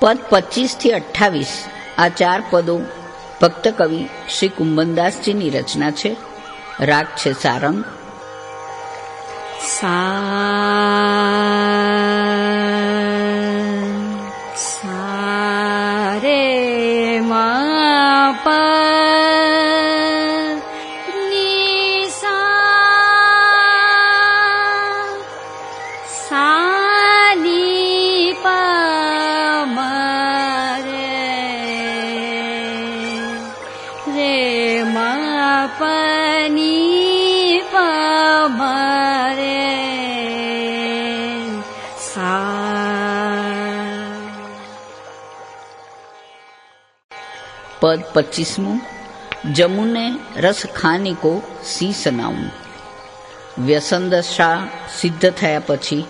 પદ 25-28 આ 4 પદો ભક્ત કવિ શ્રી કુંભનદાસજીની રચના છે. રાગ છે સારંગ. સારે મા ની સાની રે માપની પમરે પદ 25 જમુને રસ ખાની કો સી સનાવું. વ્યસન દશા સિદ્ધ થયા પછી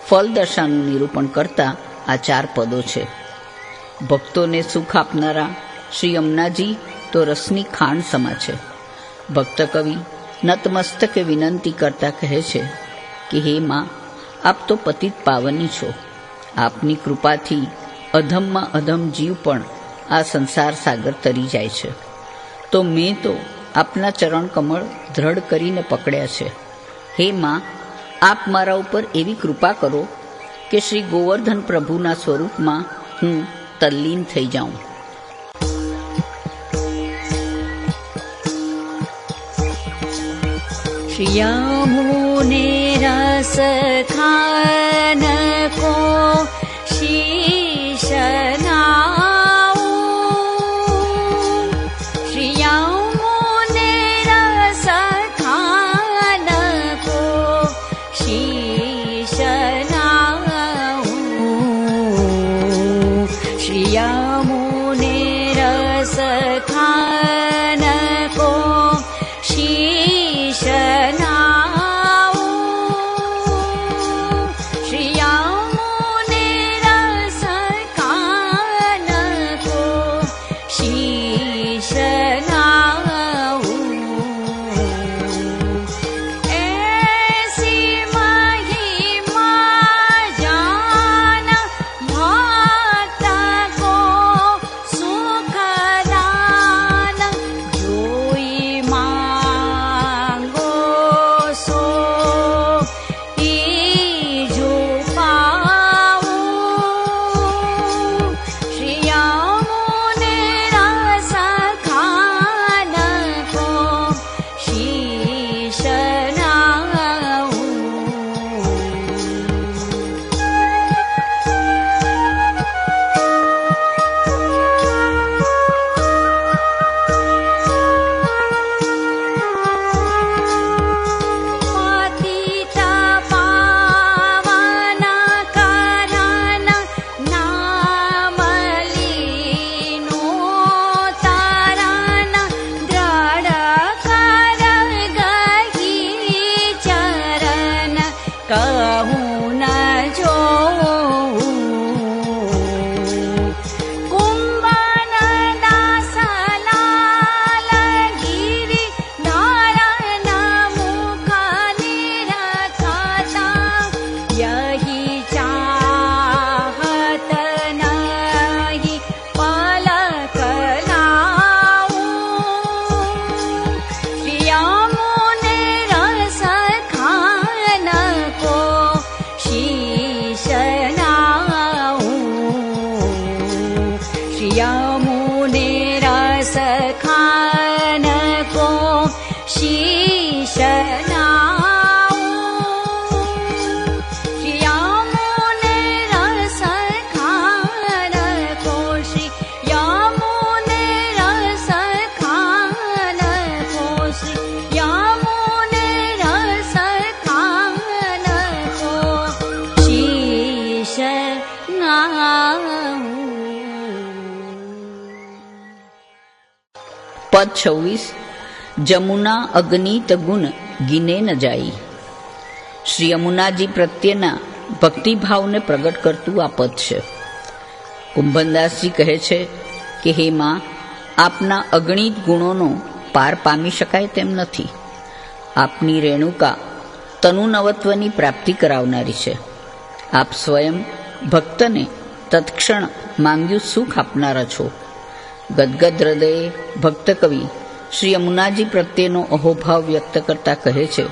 ફલ દશાનું નિરૂપણ કરતા આ 4 પદો છે. ભક્તોને સુખ આપનારા શ્રી યમુનાજી તો રસની ખાણ સમા છે. ભક્ત કવિ નતમસ્તકે વિનંતી કરતા કહે છે કે હે માં, આપ તો પતિત પાવની છો. આપની કૃપાથી અધમમાં અધમ જીવ પણ આ સંસાર સાગર તરી જાય છે. તો મેં તો આપના ચરણ કમળ દ્રઢ કરીને પકડ્યા છે. હે માં, આપ મારા ઉપર એવી કૃપા કરો કે શ્રી ગોવર્ધન પ્રભુના સ્વરૂપમાં હું તલ્લીન થઈ જાઉં. यमुने रस खान को शीश नाऊं. श्री यमुने रस खान को शीश नाऊं. श्री यमुने रस खान को शीश यमुने रस खान को शीश પદ 26 જમુના અગણિત ગુણ ગિને ન જાય. શ્રી યમુનાજી પ્રત્યેના ભક્તિભાવને પ્રગટ કરતું આ પદ છે. કુંભનદાસજી કહે છે કે હે માં, આપના અગણિત ગુણોનો પાર પામી શકાય તેમ નથી. આપની રેણુકા તનુ નવત્વની પ્રાપ્તિ કરાવનારી છે. આપ સ્વયં ભક્તને તત્ક્ષણ માંગ્યું સુખ આપનારા છો. ગદગદ હૃદયે ભક્ત કવિ શ્રી યમુનાજી પ્રત્યેનો અહોભાવ વ્યક્ત કરતા કહે છે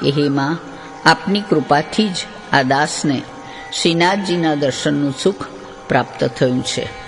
કે હે માં, આપની કૃપાથી જ આ દાસને શ્રીનાથજીના દર્શનનું સુખ પ્રાપ્ત થયું છે.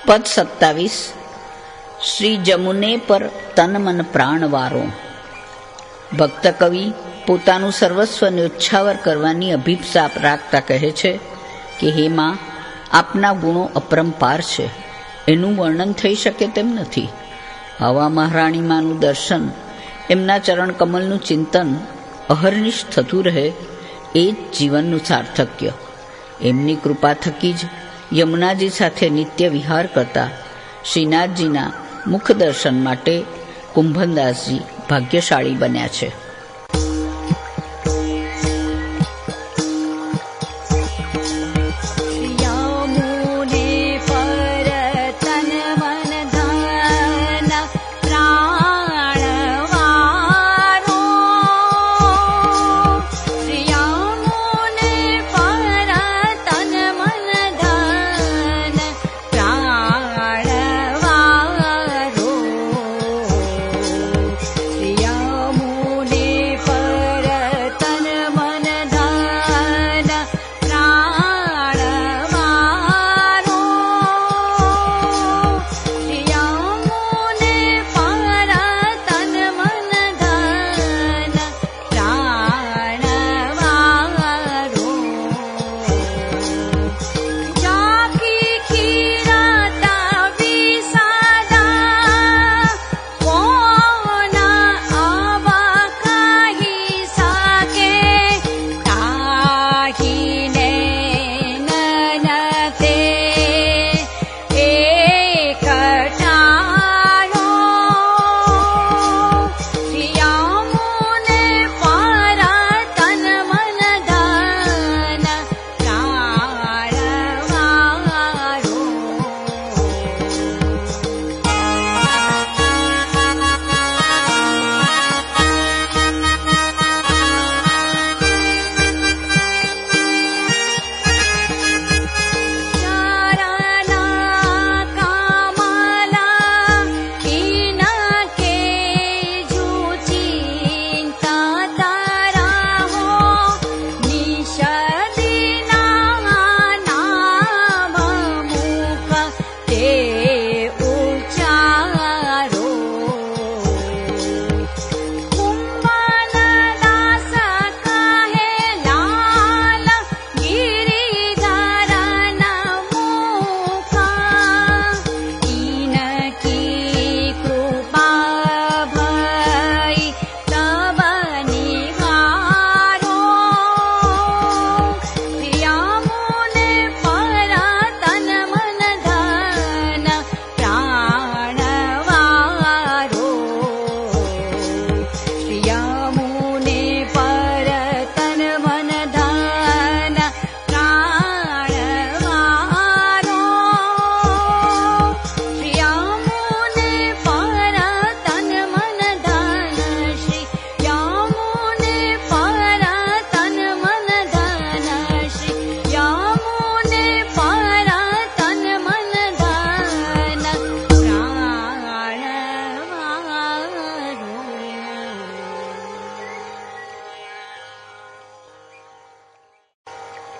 પદ 27. શ્રી જમુને પર તન મન પ્રાણ વારો. ભક્ત કવિ પોતાનું સર્વસ્વ ન્યોછાવર કરવાની અભિપ્સા રાખતા કહે છે કે હે માં, આપના ગુણો અપરંપાર છે, એનું વર્ણન થઈ શકે તેમ નથી. આવા મહારાણીમાનું દર્શન, એમના ચરણ કમલનું ચિંતન અહર્નિશ થતું રહે, એ જ જીવનનું સાર્થક્ય. એમની કૃપા થકી જ યમુનાજી સાથે નિત્ય વિહાર કરતા શ્રીનાથજીના મુખ દર્શન માટે કુંભનદાસજી ભાગ્યશાળી બન્યા છે. યમુને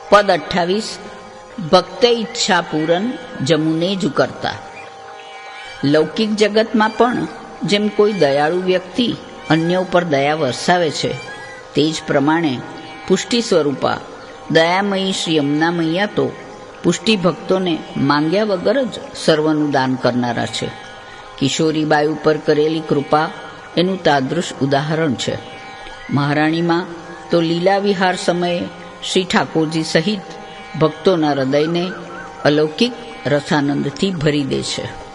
પદ 28 ભક્ત ઈચ્છા પૂરન જમુને જ કરતા. લૌકિક જગતમાં પણ જેમ કોઈ દયાળુ વ્યક્તિ અન્ય ઉપર દયા વરસાવે છે, તે જ પ્રમાણે પુષ્ટિ સ્વરૂપા દયામયી શ્રી યમુના મૈયા તો પુષ્ટિ ભક્તોને માંગ્યા વગર જ સર્વનું દાન કરનારા છે. કિશોરીબાઈ ઉપર કરેલી કૃપા એનું તાદૃશ ઉદાહરણ છે. મહારાણીમાં તો લીલા વિહાર સમયે શ્રી ઠાકોરજી સહિત ભક્તોના હૃદયને અલૌકિક રસાનંદથી ભરી દે છે.